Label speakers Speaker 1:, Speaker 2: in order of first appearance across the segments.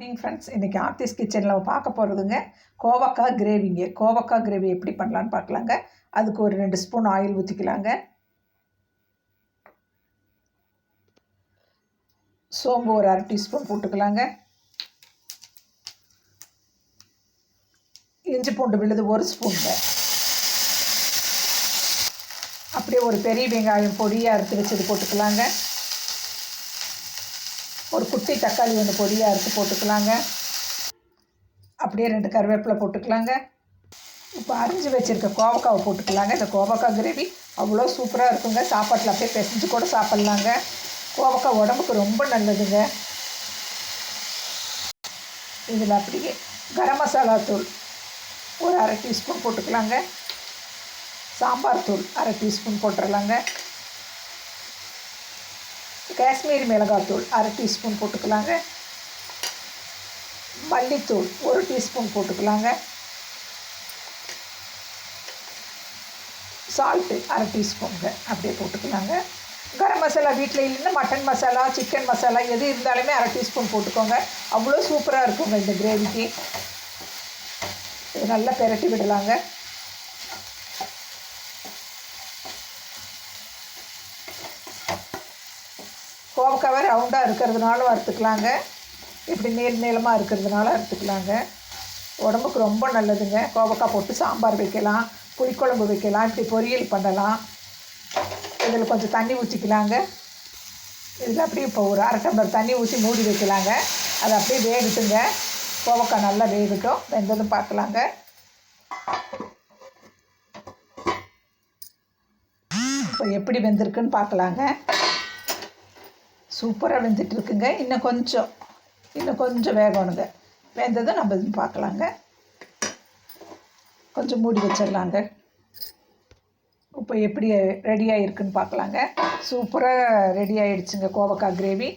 Speaker 1: Morning friends. இன்றைக்கி ஆர்த்திஸ் கிச்சனில் பார்க்க போகிறதுங்க கோவக்காய் கிரேவிங்க. கோவக்காய் கிரேவி எப்படி பண்ணலான்னு பார்க்கலாங்க. அதுக்கு ஒரு 2 ஸ்பூன் ஆயில் ஊற்றிக்கலாங்க. சோம்பு ஒரு 1/2 டீஸ்பூன் போட்டுக்கலாங்க. இஞ்சி பூண்டு விழுது 1 ஸ்பூனுங்க. அப்படியே ஒரு பெரிய வெங்காயம் பொடியாக அறுத்து வச்சது போட்டுக்கலாங்க. ஒரு குட்டி தக்காளி ஒன்று பொடியாக அறுத்து போட்டுக்கலாங்க. அப்படியே 2 கருவேப்பிலை போட்டுக்கலாங்க. இப்போ அரிஞ்சு வச்சுருக்க கோவக்காவை போட்டுக்கலாங்க. இந்த கோவக்காய் கிரேவி அவ்வளோ சூப்பராக இருக்குங்க. சாப்பாட்டில் அப்படியே பிசைஞ்சு கூட சாப்பிட்லாங்க. கோவக்காய் உடம்புக்கு ரொம்ப நல்லதுங்க. இதில் அப்படியே கரம் மசாலா தூள் ஒரு 1/2 டீஸ்பூன் போட்டுக்கலாங்க. சாம்பார் தூள் 1/2 டீஸ்பூன் போட்டுடலாங்க. காஷ்மீரி மிளகாத்தூள் 1/2 டீஸ்பூன் போட்டுக்கலாங்க. மல்லித்தூள் 1 டீஸ்பூன் போட்டுக்கலாங்க. சால்ட்டு 1/2 டீஸ்பூனுங்க அப்படியே போட்டுக்கலாங்க. கரம் மசாலா வீட்டில் இல்லைன்னா மட்டன் மசாலா, சிக்கன் மசாலா எது இருந்தாலுமே 1/2 டீஸ்பூன் போட்டுக்கோங்க. அவ்வளோ சூப்பராக இருக்குங்க இந்த கிரேவிக்கு. இது நல்லா பெரட்டி விடலாங்க. கோவக்காவை ரவுண்டாக இருக்கிறதுனால வறுத்துக்கலாங்க. இப்படி நீளமாக இருக்கிறதுனால வறுத்துக்கலாங்க. உடம்புக்கு ரொம்ப நல்லதுங்க. கோவக்காய் போட்டு சாம்பார் வைக்கலாம், புளிக்குழம்பு வைக்கலாம், இப்படி பொரியல் பண்ணலாம். இதில் கொஞ்சம் தண்ணி ஊற்றிக்கலாங்க. இதில் அப்படியே இப்போ ஒரு 1/2 டம்ளர் தண்ணி ஊற்றி மூடி வைக்கலாங்க. அது அப்படியே வேகட்டுங்க. கோவக்காய் நல்லா வேகட்டும். வெந்ததும் பார்க்கலாங்க. இப்போ எப்படி வெந்திருக்குன்னு பார்க்கலாங்க. சூப்பராக வெந்துட்டுருக்குங்க. இன்னும் கொஞ்சம் வேகணுங்க. வெந்ததும் நம்ம இது பார்க்கலாங்க. கொஞ்சம் மூடி வச்சிடலாங்க. இப்போ எப்படி ரெடி ஆகிருக்குன்னு பார்க்கலாங்க. சூப்பராக ரெடி ஆகிடுச்சுங்க கோவக்காய் கிரேவி.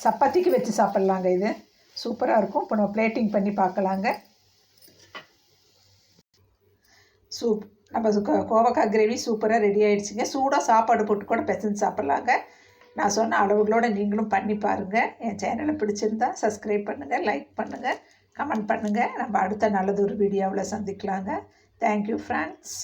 Speaker 1: சப்பாத்திக்கு வச்சு சாப்பிட்லாங்க. இது சூப்பராக இருக்கும். இப்போ நம்ம பிளேட்டிங் பண்ணி பார்க்கலாங்க. நம்ம கோவக்காய் கிரேவி சூப்பராக ரெடி ஆகிடுச்சுங்க. சூடாக சாப்பாடு போட்டு கூட பிசைஞ்சு சாப்பிட்லாங்க. நான் சொன்ன அளவுகளோடு நீங்களும் பண்ணி பாருங்கள். என் சேனலை பிடிச்சிருந்தா சப்ஸ்கிரைப் பண்ணுங்கள், லைக் பண்ணுங்கள், கமெண்ட் பண்ணுங்கள். நம்ம அடுத்த நல்லதொரு வீடியோவில் சந்திக்கலாங்க. Thank you friends.